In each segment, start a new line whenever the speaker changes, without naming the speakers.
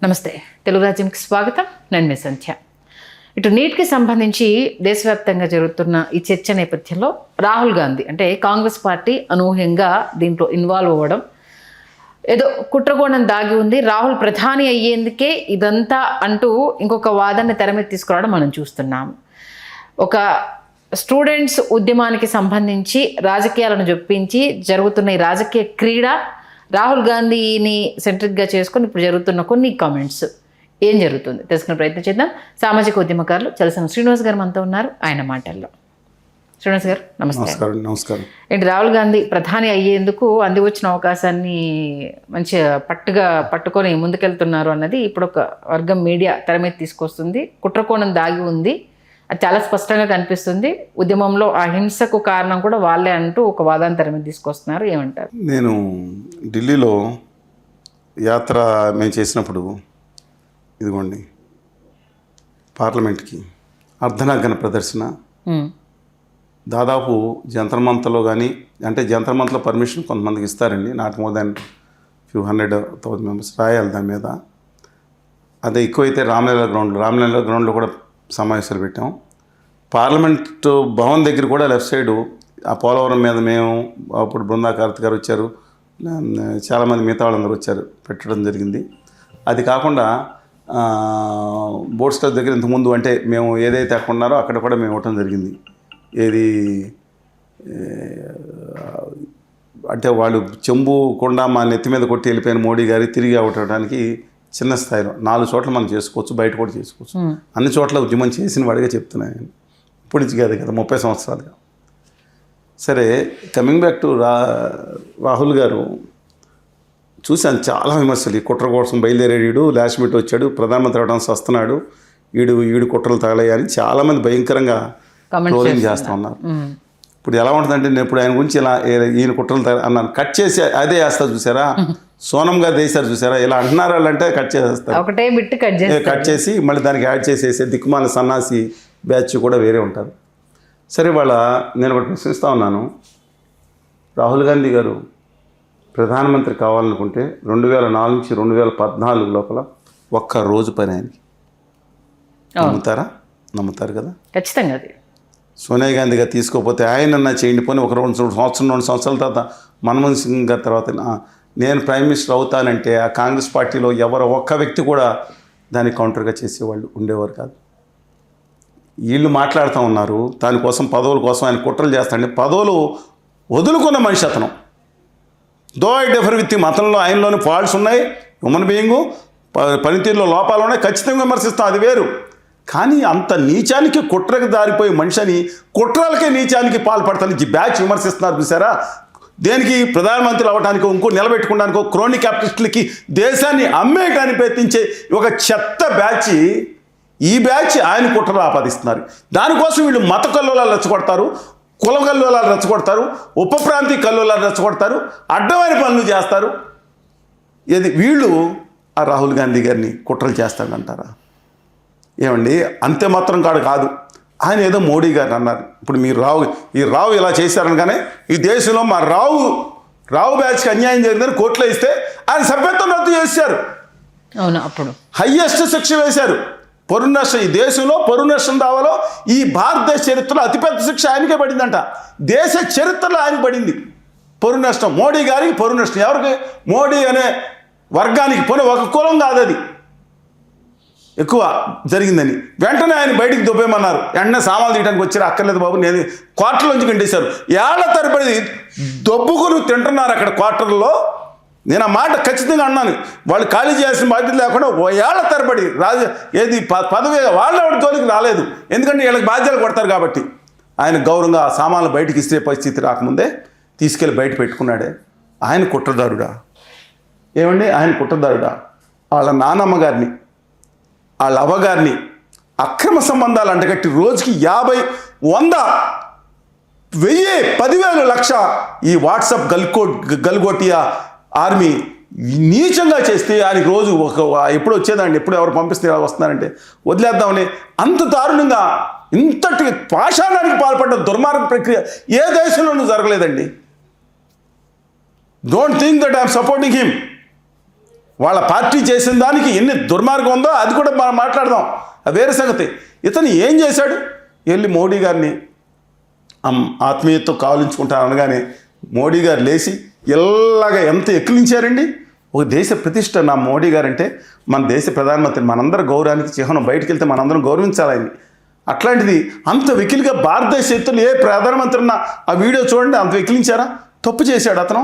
నమస్తే, తెలుగు రాజ్యంకి స్వాగతం. నేను మీ సంధ్య. ఇటు నీట్కి సంబంధించి దేశవ్యాప్తంగా జరుగుతున్న ఈ చర్చ నేపథ్యంలో రాహుల్ గాంధీ అంటే కాంగ్రెస్ పార్టీ అనూహ్యంగా దీంట్లో ఇన్వాల్వ్ అవ్వడం, ఏదో కుట్రకోణం దాగి ఉంది, రాహుల్ ప్రధాని అయ్యేందుకే ఇదంతా అంటూ ఇంకొక వాదాన్ని తెర మీద తీసుకురావడం మనం చూస్తున్నాం. ఒక స్టూడెంట్స్ ఉద్యమానికి సంబంధించి రాజకీయాలను జొప్పించి జరుగుతున్న ఈ రాజకీయ క్రీడ రాహుల్ గాంధీని సెంట్రిక్గా చేసుకొని ఇప్పుడు జరుగుతున్న కొన్ని కామెంట్స్ ఏం జరుగుతుంది తెలుసుకునే ప్రయత్నం చేద్దాం. సామాజిక ఉద్యమకారులు చలసాని శ్రీనివాస్ గారు మనతో ఉన్నారు. ఆయన మాటల్లో. శ్రీనివాస్ గారు నమస్కారం.
నమస్కారం.
ఏంటి, రాహుల్ గాంధీ ప్రధాని అయ్యేందుకు అంది వచ్చిన అవకాశాన్ని మంచిగా పట్టుకొని ముందుకెళ్తున్నారు అన్నది ఇప్పుడు ఒక వర్గం మీడియా తెర మీద తీసుకొస్తుంది. కుట్రకోణం దాగి ఉంది, అది చాలా స్పష్టంగా కనిపిస్తుంది. ఉద్యమంలో ఆ హింసకు కారణం కూడా వాళ్ళే అంటూ ఒక వాదాన్ని తెర మీద తీసుకొస్తున్నారు. ఏమంటారు?
నేను ఢిల్లీలో యాత్ర మేము చేసినప్పుడు ఇదిగోండి పార్లమెంట్కి అర్ధనగ్న ప్రదర్శన దాదాపు జంతర్ మంతర్లో కానీ, అంటే జంతర్ మంతర్లో పర్మిషన్ కొంతమందికి ఇస్తారండి, not more than few 100,000 members రాయాలి దాని మీద. అదే ఎక్కువైతే రామ్లీలా గ్రౌండ్లో కూడా సమావేశాలు పెట్టాం. పార్లమెంట్ భవన్ దగ్గర కూడా లెఫ్ట్ సైడు ఆ పోలవరం మీద మేము అప్పుడు బృందా కార్తిక్ గారు వచ్చారు, చాలామంది మిగతా వాళ్ళందరూ వచ్చారు, పెట్టడం జరిగింది. అది కాకుండా బోట్స్ క్లబ్ దగ్గర ఇంతకుముందు అంటే మేము ఏదైతే అక్కడ ఉన్నారో అక్కడ కూడా మేము ఇవ్వటం జరిగింది. ఏది అంటే వాళ్ళు చెంబు కొండ మా నెత్తి మీద కొట్టి వెళ్ళిపోయిన మోడీ గారి తిరిగి అవ్వటానికి చిన్న స్థాయిలో 4 చోట్ల మనం చేసుకోవచ్చు, బయట కూడా చేసుకోవచ్చు. అన్ని చోట్ల ఉద్యమం చేసిన వాడిగా చెప్తున్నాను నేను. ఇప్పుడు నుంచి కాదు కదా, 30 సంవత్సరాలుగా. సరే, కమింగ్ బ్యాక్ టు రాహుల్ గారు చూశాను చాలా విమర్శలు. ఈ కుట్ర కోసం బయలుదేరాడు, లాస్ట్ మినిట్ వచ్చాడు, ప్రధానమంత్రి అవడానికి వస్తున్నాడు, ఈడు కుట్రలు తగలయ్యని చాలామంది భయంకరంగా ట్రోలింగ్ చేస్తూ ఉన్నారు. ఇప్పుడు ఎలా ఉంటుందంటే, నేను ఇప్పుడు ఆయన గురించి ఇలా ఈయన కుట్రలు అన్నాను, కట్ చేసి అదే వేస్తా చూసారా, సోనం గారు వేసారు చూసారా, ఇలా అంటున్నారు వాళ్ళంటే కట్ చేసేస్తారు.
ఒకటే బిట్
కట్ చేసి మళ్ళీ దానికి యాడ్ చేసేసే దిక్కుమాల సన్నాసి బ్యాచ్ కూడా వేరే ఉంటారు. సరే, నేను ఒకటి ప్రశ్నిస్తూ ఉన్నాను. రాహుల్ గాంధీ గారు ప్రధానమంత్రి కావాలనుకుంటే 2004 నుంచి 2014 లోపల ఒక్క రోజు పని ఆయనకి. నమ్ముతారు కదా?
ఖచ్చితంగా. అది
సోనియా గాంధీ గారు తీసుకోకపోతే ఆయనన్నా చేయండి, పోనీ ఒక 2 సంవత్సరాల తర్వాత మన్మోహన్ సింగ్ గారి తర్వాత నేను ప్రైమ్ మినిస్టర్ అవుతానంటే ఆ కాంగ్రెస్ పార్టీలో ఎవరో ఒక్క వ్యక్తి కూడా దానికి కౌంటర్గా చేసేవాళ్ళు ఉండేవారు కాదు. వీళ్ళు మాట్లాడుతూ ఉన్నారు దానికోసం, పదవుల కోసం ఆయన కుట్రలు చేస్తాండి. పదవులు వదులుకున్న మనిషి అతను. దో ఐ డిఫర్ విత్ మతంలో ఆయనలోని ఫాల్ట్స్ ఉన్నాయి, హ్యూమన్ బీయింగు పనితీరులో లోపాలు ఉన్నాయి, ఖచ్చితంగా విమర్శిస్తాం, అది వేరు. కానీ అంత నీచానికి కుట్రకు దారిపోయే మనిషి అని, కుట్రలకే నీచానికి పాల్పడతానికి బ్యాచ్ విమర్శిస్తున్నారు చూసారా. దేనికి? ప్రధానమంత్రి అవ్వడానికి, ఇంకో నిలబెట్టుకోవడానికి, క్రోనీ క్యాపిటలిస్టులకి దేశాన్ని అమ్మేయడానికి ప్రయత్నించే ఒక చెత్త బ్యాచ్. ఈ బ్యాచ్ ఆయన కుట్రలు ఆపాదిస్తున్నారు. దానికోసం వీళ్ళు మత కల్లోలాలు రెచ్చగొడతారు, కుల కల్లోలాలు రెచ్చగొడతారు, ఉప ప్రాంతీయ కల్లోలాలు రెచ్చగొడతారు, అడ్డమైన పనులు చేస్తారు. వీళ్ళు ఆ రాహుల్ గాంధీ గారిని కుట్రలు చేస్తాడంటారా? ఏమండి, అంతే మాత్రం కాదు. ఆయన ఏదో మోడీ గారు అన్నారు. ఇప్పుడు మీరు రావు ఇలా చేశారనగానే ఈ దేశంలో మా రావు బ్యాచ్కి అన్యాయం జరిగిందని కోర్టులో ఇస్తే ఆయన సభ్యత్వం రద్దు చేశారు.
అవును, అప్పుడు
హయ్యెస్ట్ శిక్ష వేశారు. పరువు నష్టం, ఈ దేశంలో పరువు నష్టం దావాలో ఈ భారతదేశ చరిత్రలో అతిపెద్ద శిక్ష ఆయనకే పడిందంట. దేశ చరిత్రలో ఆయనకు పడింది పరువు నష్టం. మోడీ గారికి పరువు నష్టం. ఎవరికి? మోడీ అనే వర్గానికి. పోనీ ఒక కులం కాదు, అది ఎక్కువ జరిగిందని వెంటనే ఆయన బయటికి దొబ్బేమన్నారు. వెంటనే సామాన్లు తీయడానికి వచ్చారు. అక్కర్లేదు బాబు, నేను క్వార్టర్లోంచి గంటేశారు. ఏళ్ల తరబడి దొబ్బుకుని తింటున్నారు అక్కడ క్వార్టర్లో. నేను ఆ మాట ఖచ్చితంగా అన్నాను. వాళ్ళు ఖాళీ చేయాల్సిన బాధ్యత లేకుండా ఏళ్ల తరబడి పదవి వాళ్ళ జోలికి రాలేదు. ఎందుకంటే వీళ్ళకి బాధ్యతలు కొడతారు కాబట్టి. ఆయన గౌరవంగా ఆ సామాన్లు బయటికి ఇస్తే పరిస్థితి రాకముందే తీసుకెళ్ళి బయట పెట్టుకున్నాడే. ఆయన కుట్రదారుడా? ఏమండి, ఆయన కుట్రదారుడా? వాళ్ళ నానమ్మ గారిని, వాళ్ళ అవ్వగారిని అక్రమ సంబంధాలు అంటగట్టి రోజుకి 50, 100, 1000, 10,000, 1,00,000 ఈ వాట్సాప్ గల్గోటియా ఆర్మీ నీచంగా చేస్తే ఆయనకి రోజు ఎప్పుడు వచ్చేదండి, ఎప్పుడు ఎవరు పంపిస్తే వస్తున్నారంటే వదిలేద్దామని అంత దారుణంగా ఇంతటి పాషాణానికి పాల్పడ్డ దుర్మార్గ ప్రక్రియ ఏ దేశంలోనూ జరగలేదండి. Don't think that I'm supporting him. వాళ్ళ పార్టీ చేసిన దానికి ఎన్ని దుర్మార్గం ఉందో అది కూడా మనం మాట్లాడదాం, అది వేరే సంగతి. ఇతను ఏం చేశాడు? వెళ్ళి మోడీ గారిని ఆత్మీయతతో కావలించుకుంటాను అనగానే మోడీ గారు లేచి ఇలాగా ఎంత ఎక్కిలించారండి. ఒక దేశ ప్రతిష్ట నా మోడీ గారు అంటే, మన దేశ ప్రధానమంత్రి, మనందరి గౌరవానికి చిహ్నం. బయటికి వెళ్తే మనందరం గౌరవించాలి ఆయన్ని. అట్లాంటిది అంత వెకిలిగా భారతదేశ చరిత్రలో ఏ ప్రధానమంత్రి ఉన్నా ఆ వీడియో చూడండి, అంత వెకిలించారా? తప్పు చేశాడు అతను.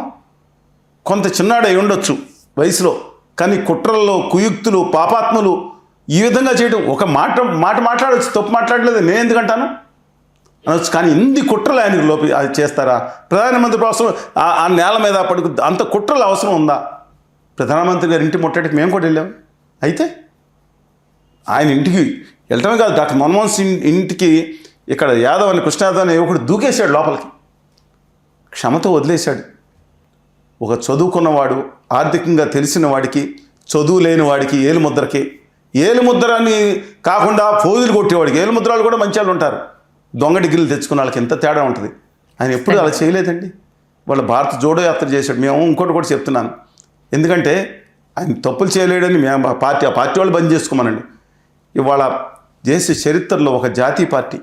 కొంత చిన్నాడై ఉండొచ్చు వయసులో, కానీ కుట్రల్లో కుయుక్తులు పాపాత్ములు ఈ విధంగా చేయడం, ఒక మాట మాట్లాడవచ్చు, తప్పు మాట్లాడలేదు నేను ఎందుకంటాను అనొచ్చు. కానీ ఇన్ని కుట్రలు ఆయనకు అది చేస్తారా? ప్రధానమంత్రి కోసం ఆ నేల మీద పడుకు అంత కుట్రలు అవసరం ఉందా? ప్రధానమంత్రి గారి ఇంటి ముట్టడికి మేము కూడా వెళ్ళాం. అయితే ఆయన ఇంటికి వెళ్ళటమే కాదు, డాక్టర్ మన్మోహన్ సింగ్ ఇంటికి ఇక్కడ యాదవ్ అని కృష్ణ యాదవ్ అనే యువకుడు దూకేశాడు లోపలికి, క్షమతో వదిలేశాడు. ఒక చదువుకున్నవాడు, ఆర్థికంగా తెలిసిన వాడికి, చదువు లేని వాడికి ఏలుముద్రని కాకుండా ఫోజులు కొట్టేవాడికి, ఏలుముద్రాలు కూడా మంచి వాళ్ళు ఉంటారు, దొంగ డిగ్రీలు తెచ్చుకున్న వాళ్ళకి ఎంత తేడా ఉంటుంది. ఆయన ఎప్పుడు అలా చేయలేదండి. వాళ్ళ భారత జోడో యాత్ర చేశాడు. మేము ఇంకోటి కూడా చెప్తున్నాను, ఎందుకంటే ఆయన తప్పులు చేయలేడని మేము ఆ పార్టీ వాళ్ళు బంద్ చేసుకోమనండి. ఇవాళ దేశ చరిత్రలో ఒక జాతీయ పార్టీ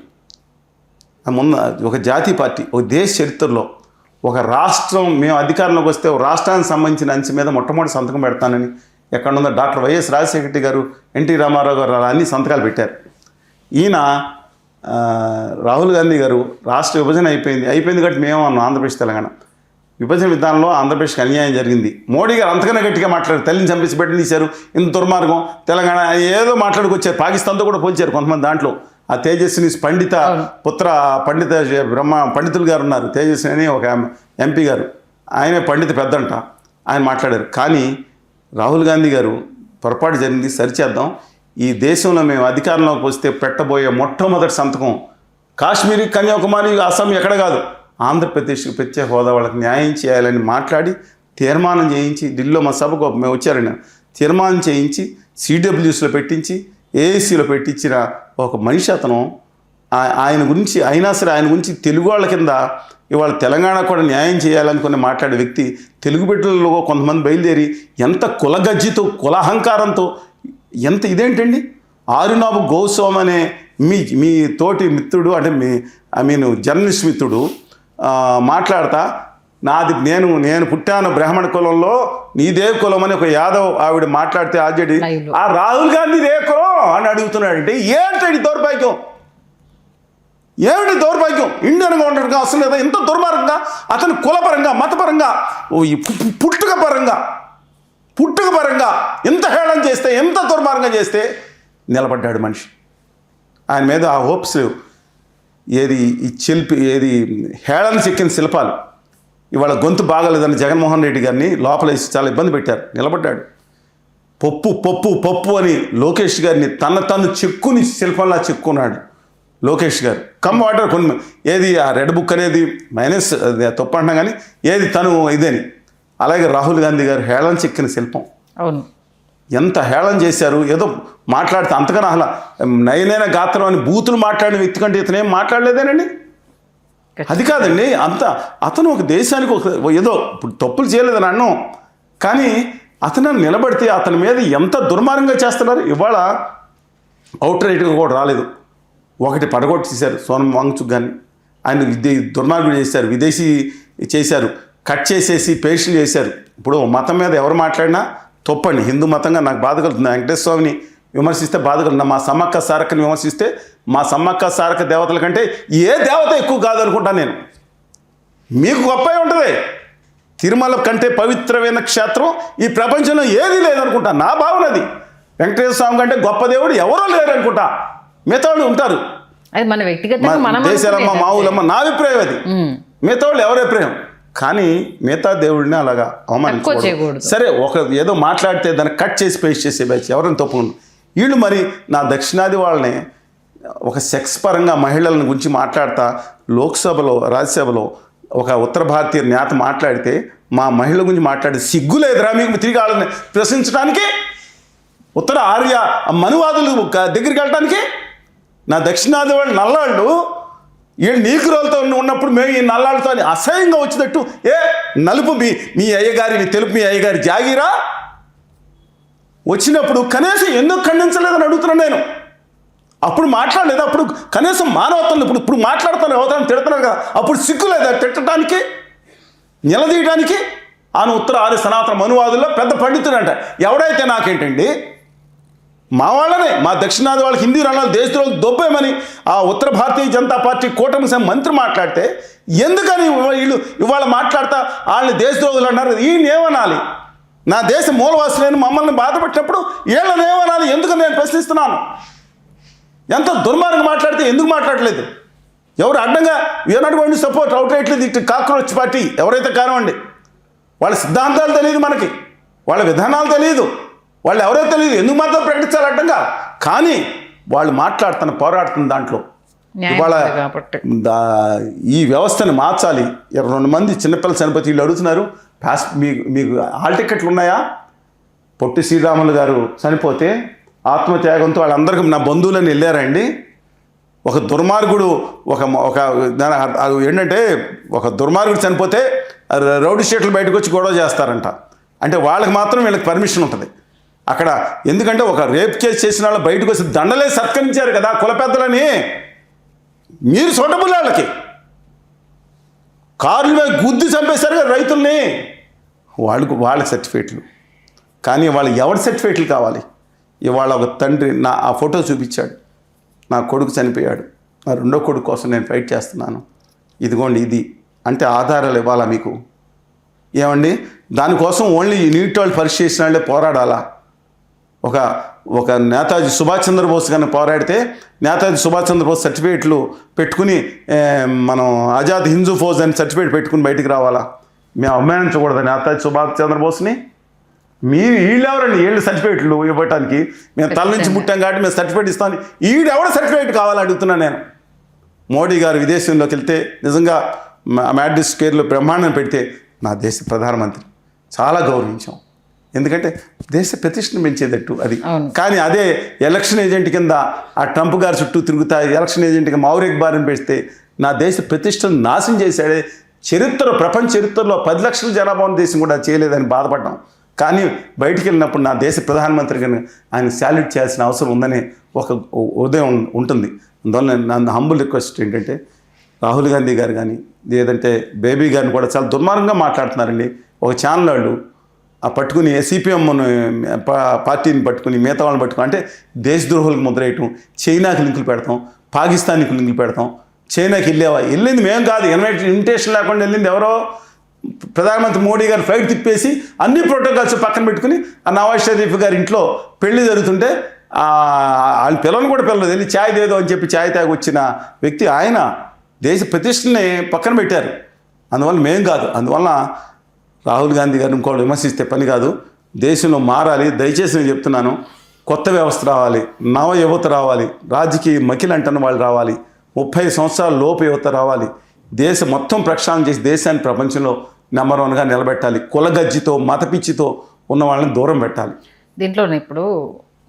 ఒక దేశ చరిత్రలో ఒక రాష్ట్రం మేము అధికారంలోకి వస్తే ఒక రాష్ట్రానికి సంబంధించిన అంశం మీద మొట్టమొదటి సంతకం పెడతానని ఎక్కడ ఉందో డాక్టర్ వైఎస్ రాజశేఖర రెడ్డి గారు, ఎన్టీ రామారావు గారు అన్ని సంతకాలు పెట్టారు. ఈయన రాహుల్ గాంధీ గారు రాష్ట్ర విభజన అయిపోయింది కాబట్టి మేము అన్నాం ఆంధ్రప్రదేశ్ తెలంగాణ విభజన విధానంలో ఆంధ్రప్రదేశ్కి అన్యాయం జరిగింది. మోడీ గారు అంతకన్నా గట్టిగా మాట్లాడారు, తల్లిని చంపేసి బిడ్డని తీశారు, ఇంత దుర్మార్గం తెలంగాణ ఏదో మాట్లాడుకొచ్చారు. పాకిస్తాన్తో కూడా పోల్చారు కొంతమంది. దాంట్లో ఆ తేజస్విని పండితులు గారు ఉన్నారు, తేజస్విని అని ఒక ఎంపీ గారు, ఆయనే పండిత పెద్దంట, ఆయన మాట్లాడారు. కానీ రాహుల్ గాంధీ గారు పొరపాటు జరిగింది, సరిచేద్దాం, ఈ దేశంలో మేము అధికారంలోకి వస్తే పెట్టబోయే మొట్టమొదటి సంతకం కాశ్మీర్, కన్యాకుమారి, అస్సాం ఎక్కడ కాదు, ఆంధ్రప్రదేశ్కి ప్రత్యేక హోదా వాళ్ళకి న్యాయం చేయాలని మాట్లాడి తీర్మానం చేయించి, ఢిల్లీలో మా సభకు మేము వచ్చారండి, తీర్మానం చేయించి సిడబ్ల్యూస్లో పెట్టించి ఏఏసీలో పెట్టించిన ఒక మనిషి అతను. ఆయన గురించి అయినా సరే ఆయన గురించి తెలుగు వాళ్ళ కింద ఇవాళ తెలంగాణ కూడా న్యాయం చేయాలనుకుని మాట్లాడే వ్యక్తి తెలుగు బిడ్డలలో కొంతమంది బయలుదేరి ఎంత కులగజ్జితో కులహంకారంతో ఎంత ఇదేంటండి. ఆరునాబు గోస్వామి అనే మీ తోటి మిత్రుడు అంటే జర్నలిస్ట్ మిత్రుడు మాట్లాడతా నేను పుట్టాను బ్రాహ్మణ కులంలో, నీదే కులం అని ఒక యాదవ్ ఆవిడ మాట్లాడితే ఆర్జేడీ ఆ రాహుల్ గాంధీ ఏ కులం అని అడుగుతున్నాడంటే ఏంటండి దౌర్భాగ్యం, ఏమిటి దౌర్భాగ్యం? ఇండియన్గా ఉండడానికి అవసరం లేదా? ఇంత దుర్మార్గంగా అతను కులపరంగా, మతపరంగా, పుట్టుక పరంగా ఎంత హేళన చేస్తే, ఎంత దుర్మార్గం చేస్తే నిలబడ్డాడు మనిషి. ఆయన మీద ఆ హోప్స్ ఏది హేళన చెక్కిన శిల్పాలు. ఇవాళ గొంతు బాగలేదని జగన్మోహన్ రెడ్డి గారిని లోపలేసి చాలా ఇబ్బంది పెట్టారు. నిలబడ్డాడు. పప్పు అని లోకేష్ గారిని తను చెక్కుని శిల్పంలా చెక్కున్నాడు లోకేష్ గారు. కమ్ వాటర్ కొన్ని ఏది ఆ రెడ్ బుక్ అనేది మైనస్ తప్పు అంటాం, కానీ ఏది తను ఇదేని. అలాగే రాహుల్ గాంధీ గారు హేళన చెక్కిన శిల్పం.
అవును, ఎంత
హేళన చేశారు. ఏదో మాట్లాడితే అంతకన్నా అసలు నయనైన గాత్రం అని బూతులు మాట్లాడిన వ్యక్తి కంటే ఇతనేం మాట్లాడలేదేనండి. అది కాదండి, అతను ఒక దేశానికి ఏదో ఇప్పుడు తప్పులు చేయలేదని అన్నాం, కానీ అతను నిలబడితే అతని మీద ఎంత దుర్మార్గంగా చేస్తున్నారు. ఇవాళ అవుట్ రైట్గా కూడా రాలేదు, ఒకటి పడగొట్టేశారు సోనం వాంగ్చుక్ గారిని. ఆయన దుర్మార్గుడు చేశారు, విదేశీ చేశారు, కట్ చేసేసి పేస్టులు చేశారు. ఇప్పుడు మతం మీద ఎవరు మాట్లాడినా తప్పండి. హిందూ మతంగా నాకు బాధ కలుగుతుంది. వెంకటేశ్వర స్వామిని విమర్శిస్తే బాధ కలుగుతుంది. మా సమ్మక్క సారక్కని విమర్శిస్తే మా సమ్మక్క సారక్క దేవతల కంటే ఏ దేవత ఎక్కువ కాదనుకుంటాను నేను. మీకు గొప్ప ఉంటుంది. తిరుమల కంటే పవిత్రమైన క్షేత్రం ఈ ప్రపంచంలో ఏదీ లేదనుకుంటా. నా భావన అది. వెంకటేశ్వర స్వామి కంటే గొప్ప దేవుడు ఎవరో లేరు అనుకుంటా. మిగతా వాళ్ళు ఉంటారు,
అది మన వ్యక్తిగత
దేశాలమ్మ మావులమ్మ, నా అభిప్రాయం అది. మిగతా వాళ్ళు ఎవరి అభిప్రాయం, కానీ మిగతా దేవుడిని అలాగా అవమానించకూడదు. సరే, ఏదో మాట్లాడితే దాన్ని కట్ చేసి పేస్ట్ చేసే బ్యాచ్ ఎవరైనా తప్పుకుండు. వీళ్ళు మరి నా దక్షిణాది వాళ్ళని ఒక సెక్స్ పరంగా మహిళలను గురించి మాట్లాడతా లోక్సభలో రాజ్యసభలో ఒక ఉత్తర భారతీయ నేత మాట్లాడితే మా మహిళల గురించి మాట్లాడితే సిగ్గు లేదురా మీకు తిరిగి వాళ్ళని ప్రశ్నించడానికి, ఉత్తర ఆర్య మనువాదులు దగ్గరికి వెళ్ళడానికి? నా దక్షిణాది వాళ్ళు నల్లాళ్ళు వీళ్ళు నీకురోలతో ఉన్నప్పుడు మేము ఈ నల్లాళ్ళతో అసహ్యంగా వచ్చేటట్టు నలుపు మీ అయ్యగారి తెలుపు మీ అయ్యగారి జాగీరా వచ్చినప్పుడు కనీసం ఎందుకు ఖండించలేదని అడుగుతున్నాను నేను. అప్పుడు మాట్లాడలేదు, అప్పుడు కనీసం మానవతలు ఇప్పుడు మాట్లాడుతున్నారు, అవతలను తిడుతున్నారు కదా, అప్పుడు సిగ్గు లేదా తిట్టడానికి, నిలదీయడానికి? ఆయన ఉత్తర ఆర్య సనాతన మనువాదుల్లో పెద్ద పండితుడంట. ఎవడైతే నాకేంటండి, మా వాళ్ళనే, మా దక్షిణాది వాళ్ళకి హిందీ రణాలు దేశంలో దొబ్బేమని ఆ ఉత్తర భారతీయ జనతా పార్టీ కూటమి మంత్రి మాట్లాడితే ఎందుకని వీళ్ళు ఇవాళ మాట్లాడతా వాళ్ళని దేశద్రోహులు అన్నారు? ఈయన ఏమనాలి? నా దేశ మూలవాసులను మమ్మల్ని బాధపెట్టినప్పుడు వీళ్ళని ఏమనాలి? ఎందుకు నేను ప్రశ్నిస్తున్నాను. ఎంత దుర్మార్గం మాట్లాడితే ఎందుకు మాట్లాడలేదు? ఎవరు అడ్డంగా ఏనాడు సపోర్ట్ అవుట్రైట్లేదు ఇటు కాక్రోచ్ పార్టీ ఎవరైతే కానివ్వండి. వాళ్ళ సిద్ధాంతాలు తెలియదు మనకి, వాళ్ళ విధానాలు తెలియదు, వాళ్ళు ఎవరో తెలియదు, ఎందుకు మాత్రం ప్రకటించాలి అడ్డంగా? కానీ వాళ్ళు మాట్లాడుతున్న పోరాడుతున్న దాంట్లో ఇవాళ ఈ వ్యవస్థను మార్చాలి. 22 మంది చిన్నపిల్లల చనిపోతే వీళ్ళు అడుగుతున్నారు, మీకు హాల్ టికెట్లు ఉన్నాయా? పొట్టి శ్రీరాములు గారు చనిపోతే ఆత్మత్యాగంతో వాళ్ళందరికీ నా బంధువులని వెళ్ళారండి. ఒక దుర్మార్గుడు ఏంటంటే ఒక దుర్మార్గుడు చనిపోతే రౌడీ షీట్లు బయటకు వచ్చి గొడవ చేస్తారంట. అంటే వాళ్ళకి మాత్రం వీళ్ళకి పర్మిషన్ ఉంటుంది అక్కడ. ఎందుకంటే ఒక రేప్ కేసు చేసిన వాళ్ళు బయటకు వచ్చి దండలే సత్కరించారు కదా కుల పెద్దలని. మీరు సొంటబుల్ వాళ్ళకి కార్ల మీద గుద్ది చంపేశారు కదా రైతుల్ని, వాళ్ళకి సర్టిఫికేట్లు. కానీ వాళ్ళు ఎవరి సర్టిఫికేట్లు కావాలి? ఇవాళ ఒక తండ్రి ఆ ఫోటో చూపించాడు, నా కొడుకు చనిపోయాడు, నా రెండో కొడుకు కోసం నేను ఫైట్ చేస్తున్నాను, ఇదిగోండి ఇది అంటే ఆధారాలు ఇవ్వాలా మీకు? ఏమండి, దానికోసం ఓన్లీ నీట్ వాళ్ళు పరీక్ష చేసిన వాళ్ళే పోరాడాలా? ఒక నేతాజీ సుభాష్ చంద్రబోస్ కానీ పోరాడితే నేతాజీ సుభాష్ చంద్రబోస్ సర్టిఫికేట్లు పెట్టుకుని మనం ఆజాద్ హిందూ ఫౌజ్ అని సర్టిఫికేట్ పెట్టుకుని బయటికి రావాలా? మేము అవమానించకూడదు నేతాజీ సుభాష్ చంద్రబోస్ని? వీళ్ళెవరండి వీళ్ళు సర్టిఫికేట్లు ఇవ్వటానికి? మేము తల నుంచి పుట్టాం కాబట్టి మేము సర్టిఫికేట్ ఇస్తామని ఎవడ సర్టిఫికేట్ కావాలని అడుగుతున్నాను నేను. మోడీ గారు విదేశంలోకి వెళ్తే నిజంగా మ్యాడ్రిడ్ స్క్వేర్లో బ్రహ్మాండం పెడితే నా దేశ ప్రధానమంత్రి చాలా గౌరవించాం, ఎందుకంటే దేశ ప్రతిష్టను పెంచేటట్టు అది. కానీ అదే ఎలక్షన్ ఏజెంట్ కింద ఆ ట్రంప్ గారి చుట్టూ తిరుగుతా ఎలక్షన్ ఏజెంట్గా మౌరిక్ బారిని పెడితే నా దేశ ప్రతిష్టను నాశనం చేశాడే. ప్రపంచ చరిత్రలో 10 లక్షల జనాభా ఉన్న దేశం కూడా చేయలేదని బాధపడ్డాం. కానీ బయటికి వెళ్ళినప్పుడు నా దేశ ప్రధానమంత్రిగా ఆయన శాల్యూట్ చేయాల్సిన అవసరం ఉందని ఒక ఉదయం ఉంటుంది. అందువల్ల నా హంబుల్ రిక్వెస్ట్ ఏంటంటే రాహుల్ గాంధీ గారు కానీ లేదంటే బేబీ గారిని కూడా చాలా దుర్మార్గంగా మాట్లాడుతున్నారండి. ఒక ఛానల్ వాళ్ళు పట్టుకుని సిపిఎం పార్టీని పట్టుకుని మిగతా వాళ్ళని పట్టుకుని అంటే దేశద్రోహులకు ముద్రేయటం, చైనాకి లింకులు పెడతాం, పాకిస్తాన్కి లింకులు పెడతాం. చైనాకి వెళ్ళింది మేము కాదు, ఇన్విటేషన్ లేకుండా వెళ్ళింది ఎవరో ప్రధానమంత్రి మోడీ గారు ఫ్లైట్ తిప్పేసి అన్ని ప్రోటోకాల్స్ పక్కన పెట్టుకుని ఆ నవాజ్ షరీఫ్ గారి ఇంట్లో పెళ్లి జరుగుతుంటే ఆయన పిల్లలను కూడా పిల్లలు వెళ్ళి ఛాయ్ దేదో అని చెప్పి ఛాయ్ తాగి వచ్చిన వ్యక్తి ఆయన. దేశ ప్రతిష్టని పక్కన పెట్టారు. అందువల్ల మేం కాదు. అందువల్ల రాహుల్ గాంధీ గారిని ఇంకోళ్ళు విమర్శిస్తే పని కాదు. దేశంలో మారాలి. దయచేసి నేను చెప్తున్నాను, కొత్త వ్యవస్థ రావాలి, నవ యువత రావాలి, రాజకీయ మకిలు అంటున్న వాళ్ళు రావాలి, 30 సంవత్సరాల లోపు యువత రావాలి. దేశం మొత్తం ప్రక్షాళన చేసి దేశాన్ని ప్రపంచంలో నెంబర్ 1గా నిలబెట్టాలి. కులగజ్జితో మతపిచ్చితో ఉన్న వాళ్ళని దూరం పెట్టాలి.
దీంట్లోనే ఇప్పుడు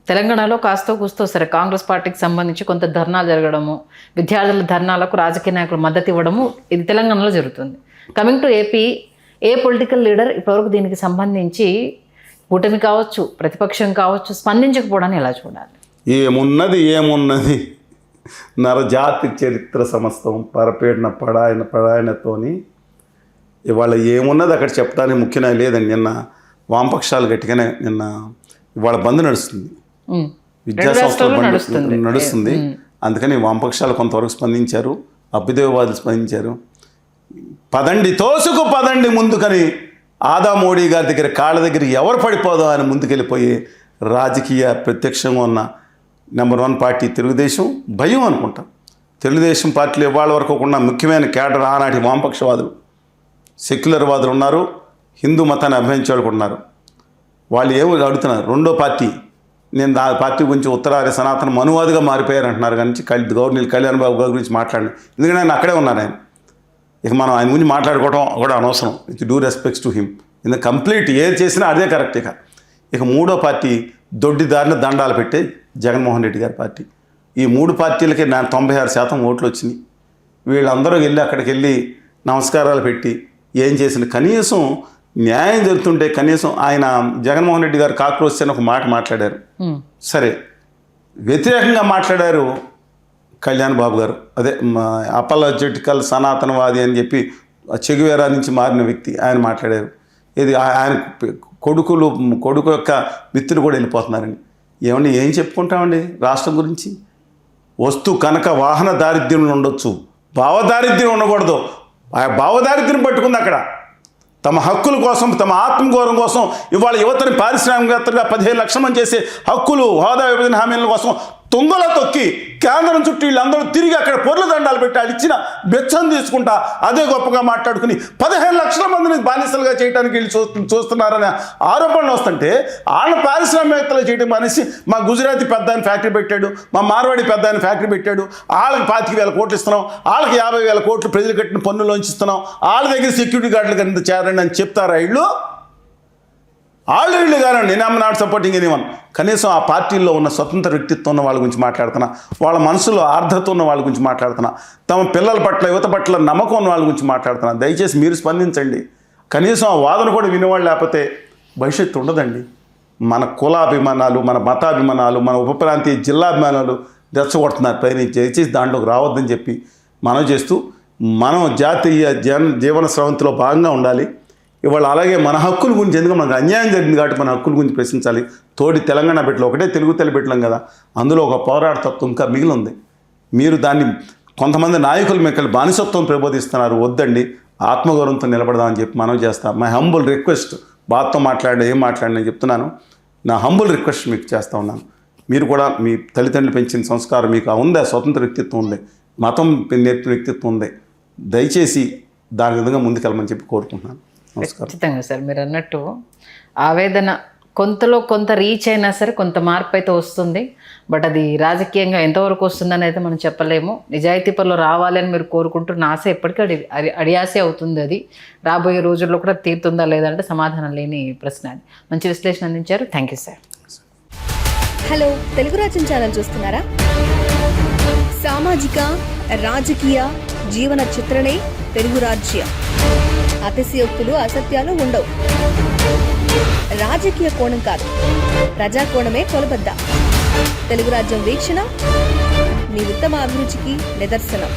తెలంగాణలో కాస్తో కూస్తో సరే కాంగ్రెస్ పార్టీకి సంబంధించి కొంత ధర్నాలు జరగడము, విద్యార్థుల ధర్నాలకు రాజకీయ నాయకులు మద్దతు ఇవ్వడము ఇది తెలంగాణలో జరుగుతుంది. Coming to AP, A political leader ఇప్పటివరకు దీనికి సంబంధించి కూటమి కావచ్చు ప్రతిపక్షం కావచ్చు స్పందించకపోవడాన్ని ఎలా చూడాలి?
ఏమున్నది నరజాతి చరిత్ర సమస్తం పరపేడిన పడాయనతోని ఇవాళ ఏమున్నది అక్కడ చెప్పడానికి ముఖ్యంగా లేదండి. నిన్న వామపక్షాలు గట్టిగానే ఇవాళ బంద్ నడుస్తుంది, విద్యా సంస్థలు నడుస్తుంది. అందుకని వామపక్షాలు కొంతవరకు స్పందించారు, అభ్యుదయవాదులు స్పందించారు. పదండి తోసుకు పదండి ముందుకని ఆదా మోడీ గారి దగ్గర కాళ్ళ దగ్గర ఎవరు పడిపోదో అని ముందుకెళ్ళిపోయి రాజకీయ ప్రత్యక్షంగా ఉన్న నెంబర్ 1 పార్టీ తెలుగుదేశం. భయం అనుకుంటాం తెలుగుదేశం పార్టీలో ఇవాళ వరకు ఉన్న ముఖ్యమైన కేడర్ ఆనాటి వామపక్షవాదులు, సెక్యులర్ వాదులు ఉన్నారు, హిందూ మతాన్ని అభిమానించే వాళ్ళు ఉన్నారు. వాళ్ళు ఏమో అడుగుతున్నారు, రెండో పార్టీ నేను ఆ పార్టీ గురించి ఉత్తరాది సనాతన మనువాదిగా మారిపోయారు అంటున్నారు. కానీ గవర్నర్ కళ్యాణ్ బాబు గారి గురించి మాట్లాడండి, ఎందుకంటే ఆయన అక్కడే ఉన్నారు. ఆయన ఇక మనం ఆయన గురించి మాట్లాడుకోవడం కూడా అనవసరం. With due respects to him. ఎందుకంటే కంప్లీట్ ఏది చేసినా అదే కరెక్ట్. ఇక మూడో పార్టీ దొడ్డిదారిన దండాలు పెట్టే జగన్మోహన్ రెడ్డి గారి పార్టీ. ఈ 3 పార్టీలకి 96% ఓట్లు వచ్చినాయి. వీళ్ళందరూ వెళ్ళి అక్కడికి వెళ్ళి నమస్కారాలు పెట్టి ఏం చేసిన కనీసం న్యాయం జరుగుతుంటే కనీసం ఆయన జగన్మోహన్ రెడ్డి గారు కాక్రోచ్ అని ఒక మాట మాట్లాడారు. సరే, వ్యతిరేకంగా మాట్లాడారు కళ్యాణ్ బాబు గారు, అదే అపలజెటికల్ సనాతనవాది అని చెప్పి చెగువేరా నుంచి మారిన వ్యక్తి ఆయన మాట్లాడారు. ఇది ఆయన కొడుకు యొక్క మిత్రులు కూడా వెళ్ళిపోతున్నారండి. ఏమండి ఏం చెప్పుకుంటామండి రాష్ట్రం గురించి? వస్తు కనుక వాహన దారిద్ర్యం ఉండొచ్చు, భావదారిద్ర్యం ఉండకూడదు. ఆ భావదారిద్ర్యం పట్టుకుంది అక్కడ. తమ హక్కుల కోసం, తమ ఆత్మగౌరవం కోసం ఇవాళ యువతని పారిశ్రామికవేత్తలుగా 15 లక్షల మంది చేసే హక్కులు, హోదా విభజన హామీల కోసం తుంగలో తొక్కి కేంద్రం చుట్టూ వీళ్ళందరూ తిరిగి అక్కడ పొర్ల దండాలు పెట్టి వాళ్ళు ఇచ్చిన బెచ్చం తీసుకుంటా అదే గొప్పగా మాట్లాడుకుని 15 లక్షల మందిని బానిసలుగా చేయడానికి వీళ్ళు చూస్తున్నారనే ఆరోపణలు వస్తుంటే వాళ్ళ పారిశ్రామికవేత్తలు చేయడం అనేసి మా గుజరాతీ పెద్ద ఆయన ఫ్యాక్టరీ పెట్టాడు, మా మార్వాడి పెద్ద ఆయన ఫ్యాక్టరీ పెట్టాడు, వాళ్ళకి 25,000 కోట్లు ఇస్తున్నాం, వాళ్ళకి 50,000 కోట్లు ప్రజలు కట్టిన పన్నులోంచి ఇస్తున్నాం, వాళ్ళ దగ్గర సెక్యూరిటీ గార్డులు కింద చేరండి అని చెప్తారా వీళ్ళు? ఆల్రెడీ గారు నేను ఐఎమ్ నాట్ సపోర్టింగ్ ఎనీవన్. కనీసం ఆ పార్టీల్లో ఉన్న స్వతంత్ర వ్యక్తిత్వం ఉన్న వాళ్ళ గురించి మాట్లాడుతున్నా, వాళ్ళ మనసులో ఆర్ద్రత ఉన్న వాళ్ళ గురించి మాట్లాడుతున్నా, తమ పిల్లల పట్ల, యువత పట్ల నమ్మకం ఉన్న వాళ్ళ గురించి మాట్లాడుతున్నా. దయచేసి మీరు స్పందించండి. కనీసం ఆ వాదన కూడా వినేవాళ్ళు లేకపోతే భవిష్యత్తు ఉండదండి. మన కులాభిమానాలు, మన మతాభిమానాలు, మన ఉపప్రాంతీయ జిల్లాభిమానాలు రెచ్చగొడుతున్నారు పైన. దయచేసి దాంట్లోకి రావద్దని చెప్పి మనం చేస్తూ, మనం జాతీయ జీవన స్రవంతిలో భాగంగా ఉండాలి. ఇవాళ అలాగే మన హక్కుల గురించి, ఎందుకంటే మనకు అన్యాయం జరిగింది కాబట్టి మన హక్కుల గురించి ప్రశ్నించాలి. తోటి తెలంగాణ బిడ్డలు, ఒకటే తెలుగు తల్లి బిడ్డలం కదా, అందులో ఒక పోరాటతత్వం ఇంకా మిగిలి ఉంది. మీరు దాన్ని కొంతమంది నాయకులు మీకు బానిసత్వం ప్రబోధిస్తున్నారు. వద్దండి, ఆత్మగౌరవంతో నిలబడదామని చెప్పి మనం చేస్తాం. మై హంబుల్ రిక్వెస్ట్, బాధతో ఏం మాట్లాడినా చెప్తున్నాను, నా హంబుల్ రిక్వెస్ట్ మీకు చేస్తూ ఉన్నాను. మీరు కూడా మీ తల్లిదండ్రులు పెంచిన సంస్కారం మీకు ఉంది, స్వతంత్ర వ్యక్తిత్వం ఉంది, మతం నేర్పిన వ్యక్తిత్వం ఉంది. దయచేసి దాని విధంగా ముందుకెళ్ళమని చెప్పి కోరుకుంటున్నాను.
ఖచ్చితంగా సార్, మీరు అన్నట్టు ఆవేదన కొంతలో కొంత రీచ్ అయినా సరే కొంత మార్పు అయితే వస్తుంది. బట్ అది రాజకీయంగా ఎంతవరకు వస్తుందని అయితే మనం చెప్పలేము. నిజాయితీ పనులు రావాలని మీరు కోరుకుంటున్న ఆశ ఎప్పటికీ అడియాసే అవుతుంది. అది రాబోయే రోజుల్లో కూడా తీరుతుందా లేదంటే సమాధానం లేని ప్రశ్న. అది మంచి విశ్లేషణ అందించారు. Thank you sir.
Hello, Telugu రాజ్యం ఛానల్ చూస్తున్నారా? సామాజిక, రాజకీయ, జీవన చిత్రణే తెలుగు రాజ్యం. అతిశయోక్తులు, అసత్యాలు ఉండవు. రాజకీయ కోణం కాదు, ప్రజా కోణమే కొలబద్ద. తెలుగు రాజ్యం వీక్షణ మీ ఉత్తమ అభిరుచికి నిదర్శనం.